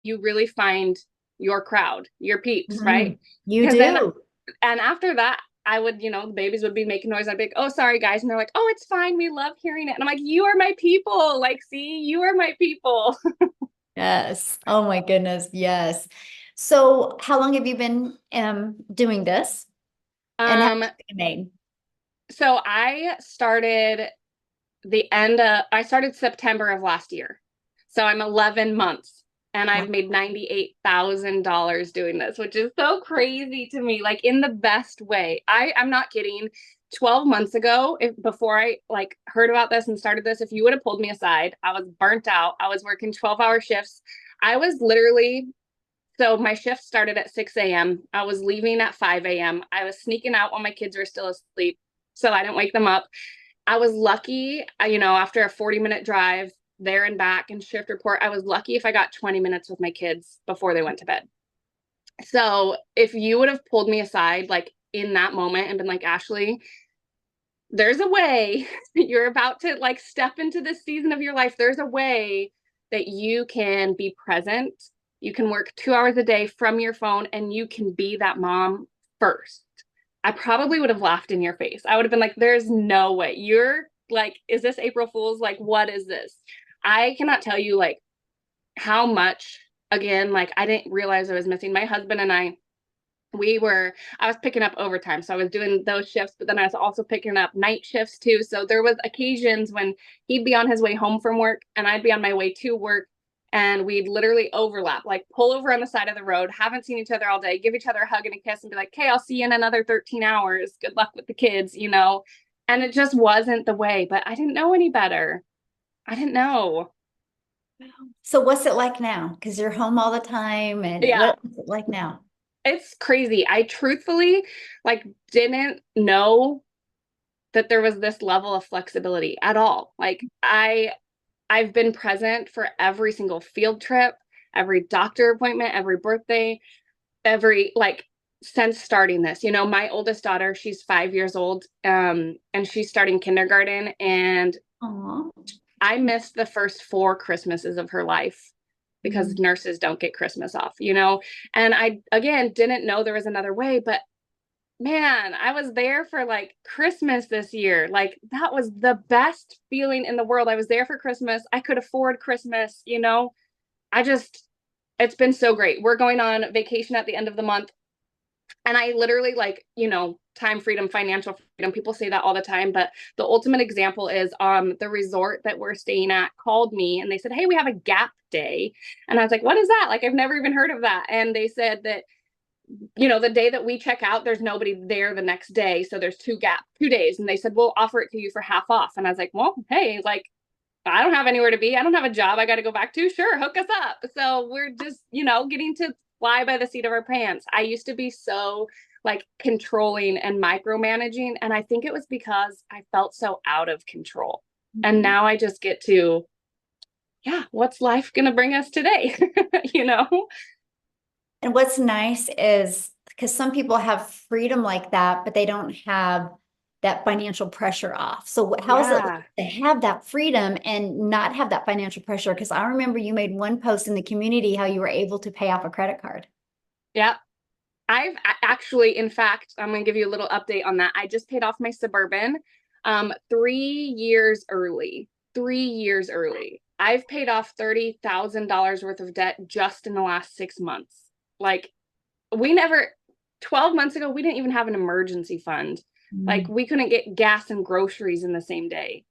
you really find your crowd, your peeps, right? You Because then, do. and after that, I would, the babies would be making noise. I'd be like, oh, sorry, guys. And they're like, oh, it's fine. We love hearing it. And I'm like, you are my people. Like, see, you are my people. Yes. Oh my goodness. Yes. So how long have you been doing this? And how Um, much have you made? so I started September of last year. So I'm 11 months and Wow. I've made $98,000 doing this, which is so crazy to me, like in the best way. I'm not kidding. 12 months ago, before I like heard about this and started this, if you would have pulled me aside, I was burnt out. I was working 12-hour shifts. I was literally So my shift started at 6 a.m. I was leaving at 5 a.m. I was sneaking out while my kids were still asleep, so I didn't wake them up. I was lucky, after a 40-minute drive there and back and shift report, I was lucky if I got 20 minutes with my kids before they went to bed. So if you would have pulled me aside, like in that moment and been like, Ashley, there's a way you're about to like step into this season of your life. There's a way that you can be present. You can work 2 hours a day from your phone and you can be that mom first. I probably would have laughed in your face. I would have been like, there's no way. You're like, is this April Fool's? Like, what is this? I cannot tell you like how much, again, like I didn't realize I was missing. My husband and I was picking up overtime. So I was doing those shifts, but then I was also picking up night shifts too. So there was occasions when he'd be on his way home from work and I'd be on my way to work and we'd literally overlap, like pull over on the side of the road, haven't seen each other all day, give each other a hug and a kiss and be like, okay, I'll see you in another 13 hours. Good luck with the kids. And it just wasn't the way, but I didn't know any better. I didn't know. So what's it like now? Because you're home all the time, and Yeah. what's it like now? It's crazy. I truthfully like didn't know that there was this level of flexibility at all. Like I've been present for every single field trip, every doctor appointment, every birthday, every like since starting this. My oldest daughter, she's 5 years old, and she's starting kindergarten, and Aw. I missed the first 4 Christmases of her life because Mm. nurses don't get Christmas off. And I again didn't know there was another way, but man, I was there for like Christmas this year. Like that was the best feeling in the world. I was there for Christmas. I could afford Christmas. I just, it's been so great. We're going on vacation at the end of the month. And I literally like, time freedom, financial freedom. People say that all the time, but the ultimate example is the resort that we're staying at called me and they said, hey, we have a gap day. And I was like, what is that? Like, I've never even heard of that. And they said that the day that we check out, there's nobody there the next day. So there's 2 days. And they said, we'll offer it to you for half off. And I was like, well, hey, like, I don't have anywhere to be. I don't have a job I got to go back to. Sure, hook us up. So we're just, getting to fly by the seat of our pants. I used to be so like controlling and micromanaging. And I think it was because I felt so out of control. And Mhm. now I just get to, yeah, what's life going to bring us today? you know? And what's nice is because some people have freedom like that, but they don't have that financial pressure off. So how is it like Yeah. to have that freedom and not have that financial pressure? Because I remember you made one post in the community how you were able to pay off a credit card. Yeah. Actually, in fact, I'm going to give you a little update on that. I just paid off my Suburban 3 years early. 3 years early. I've paid off $30,000 worth of debt just in the last 6 months. Like, we never, 12 months ago, we didn't even have an emergency fund. Like, Mm. we couldn't get gas and groceries in the same day.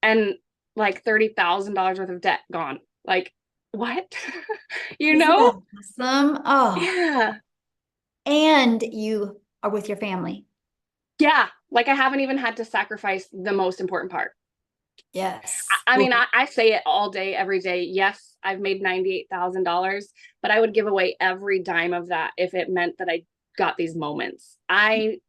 And like $30,000 worth of debt gone. Like, what? you Isn't know? that awesome? Oh, Yeah. and you are with your family. Yeah, like I haven't even had to sacrifice the most important part. Yes. I mean, Well, I say it all day, every day. Yes, I've made $98,000, but I would give away every dime of that if it meant that I got these moments. I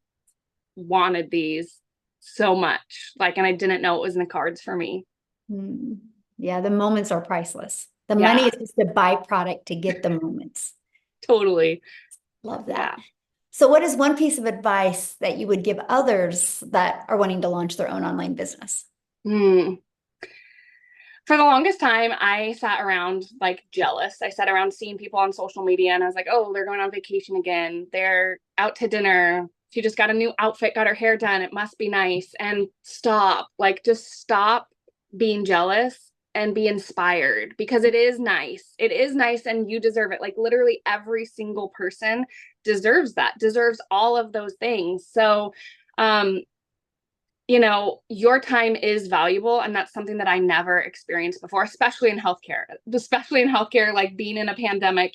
wanted these so much, like, and I didn't know it was in the cards for me. mm, yeah, the moments are priceless. The money Yeah, is just a byproduct to get the moments. totally. Love that. Yeah. So, what is one piece of advice that you would give others that are wanting to launch their own online business? Hmm. For the longest time, I sat around like jealous. I sat around seeing people on social media and I was like, oh, they're going on vacation again. They're out to dinner. She just got a new outfit, got her hair done. It must be nice. And stop, like, just stop being jealous and be inspired because it is nice. It is nice and you deserve it. Like, literally, every single person deserves that, deserves all of those things. So, um, your time is valuable. And that's something that I never experienced before, especially in healthcare, like being in a pandemic,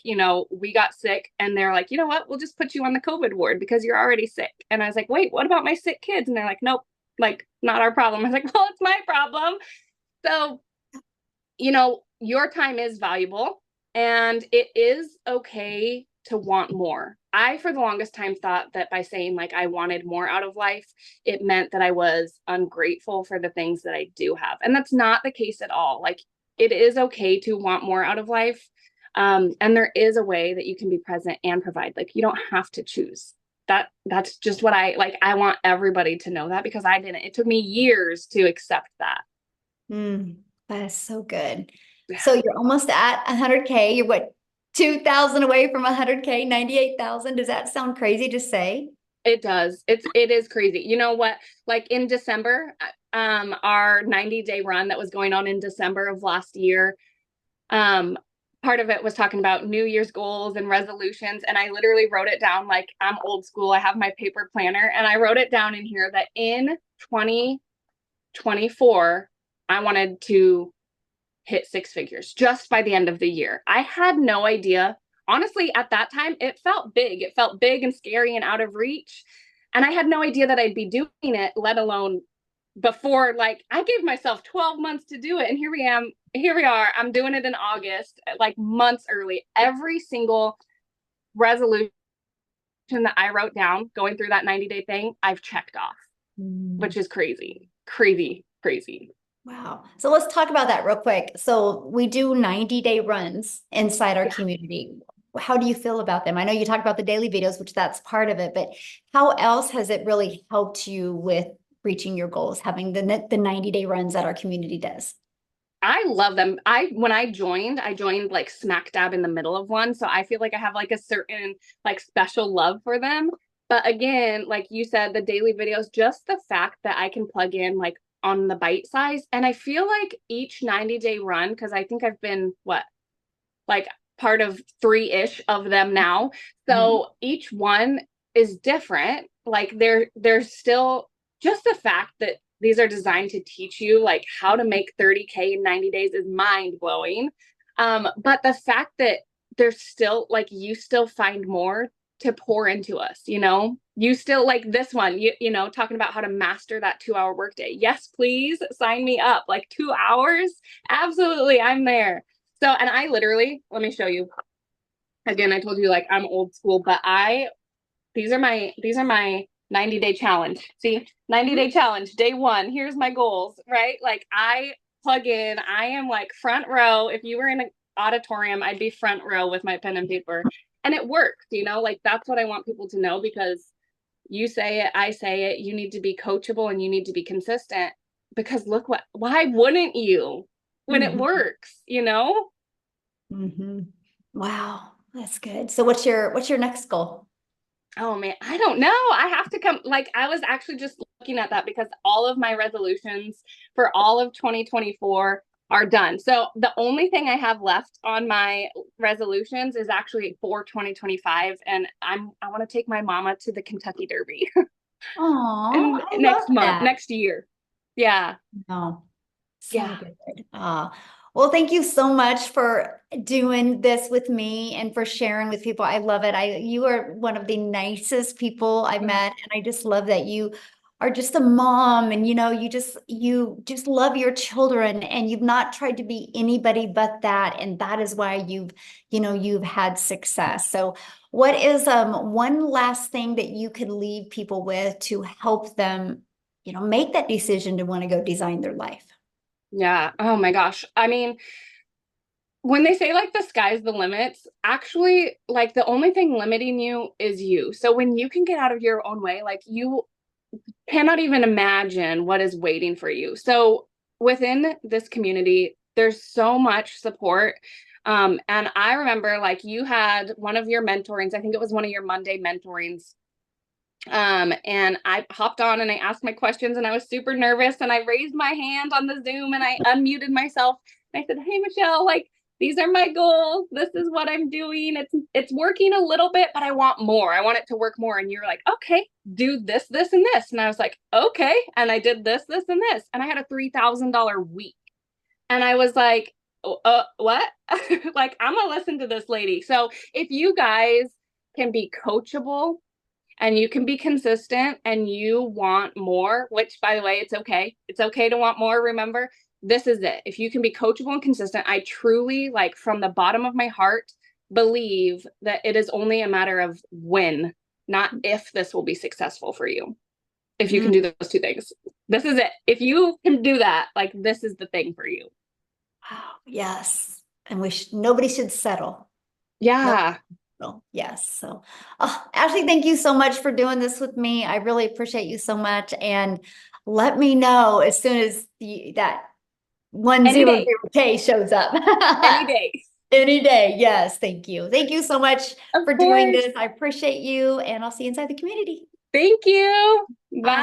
we got sick and they're like, you know what, we'll just put you on the COVID ward because you're already sick. And I was like, wait, what about my sick kids? And they're like, nope, like not our problem. I was like, well, it's my problem. So, your time is valuable and it is okay to want more. I, for the longest time, thought that by saying like I wanted more out of life, it meant that I was ungrateful for the things that I do have. And that's not the case at all. Like, it is okay to want more out of life. And there is a way that you can be present and provide. Like, you don't have to choose. That's just what I like. I want everybody to know that because I didn't. It took me years to accept that. That is so good. So you're almost at 100K. You're what, 2,000 away from 100K, 98,000. Does that sound crazy to say? It does. It is crazy. You know what? Like in December, our 90-day run that was going on in December of last year, part of it was talking about New Year's goals and resolutions. And I literally wrote it down like I'm old school. I have my paper planner and I wrote it down in here that in 2024, I wanted to hit six figures just by the end of the year. I had no idea. Honestly, at that time, it felt big. It felt big and scary and out of reach. And I had no idea that I'd be doing it, let alone before, like, I gave myself 12 months to do it. And here we are. I'm doing it in August, like months early. Every single resolution that I wrote down going through that 90-day thing, I've checked off, which is crazy, crazy, crazy. Wow. So let's talk about that real quick. So we do 90-day runs inside our community. How do you feel about them? I know you talked about the daily videos, which that's part of it, but how else has it really helped you with reaching your goals, having the 90-day runs that our community does? I love them. When I joined like smack dab in the middle of one. So I feel like I have like a certain like special love for them. But again, like you said, the daily videos, just the fact that I can plug in like on the bite size. And I feel like each 90-day run, because I think I've been like part of 3-ish of them now. So each one is different. Like there's still just the fact that these are designed to teach you like how to make 30K in 90 days is mind blowing. But the fact that there's still like, you still find more to pour into us, you still like this one, talking about how to master that 2-hour workday. Yes, please sign me up. Like 2 hours. Absolutely. I'm there. So, and I literally, let me show you again. I told you like I'm old school, but these are my 90-day challenge. See, 90-day challenge, day 1. Here's my goals, right? Like I plug in, I am like front row. If you were in an auditorium, I'd be front row with my pen and paper. And it works, like that's what I want people to know, because you say it, I say it, you need to be coachable and you need to be consistent, because why wouldn't you when it works, Wow, that's good. So what's your next goal? Oh man, I don't know. I have to come, like, I was actually just looking at that because all of my resolutions for all of 2024 are done. So the only thing I have left on my resolutions is actually for 2025. And I want to take my mama to the Kentucky Derby. Oh, I love next month, that. next year. Yeah. Oh, so Yeah. good. Well, thank you so much for doing this with me and for sharing with people. I love it. You are one of the nicest people I've met, and I just love that you are just a mom, and you just love your children, and you've not tried to be anybody but that, and that is why you've had success. So, what is one last thing that you could leave people with to help them, make that decision to want to go design their life? Yeah. Oh my gosh. I mean, when they say like the sky's the limits, actually, like the only thing limiting you is you. So when you can get out of your own way, like you cannot even imagine what is waiting for you. So within this community, there's so much support. And I remember like you had one of your mentorings, I think it was one of your Monday mentorings. And I hopped on and I asked my questions and I was super nervous and I raised my hand on the Zoom and I unmuted myself. And I said, "Hey, Michelle, like these are my goals. This is what I'm doing. It's working a little bit, but I want more. I want it to work more." And you're like, "Okay, do this, this, and this." And I was like, "Okay." And I did this, this, and this. And I had a $3,000 week. And I was like, what? Like, I'm gonna listen to this lady. So if you guys can be coachable and you can be consistent and you want more, which by the way, it's okay. It's okay to want more. Remember, this is it. If you can be coachable and consistent, I truly, like from the bottom of my heart, believe that it is only a matter of when, not if this will be successful for you. If you can do those two things, this is it. If you can do that, like this is the thing for you. Wow, yes. And nobody should settle. Yeah. No, yes. So, Ashley, thank you so much for doing this with me. I really appreciate you so much. And let me know as soon as that Any day. 100K shows up. Any day. Any day. Yes. Thank you. Thank you so much Of for doing course. this. I appreciate you, and I'll see you inside the community. Thank you. Bye. Bye.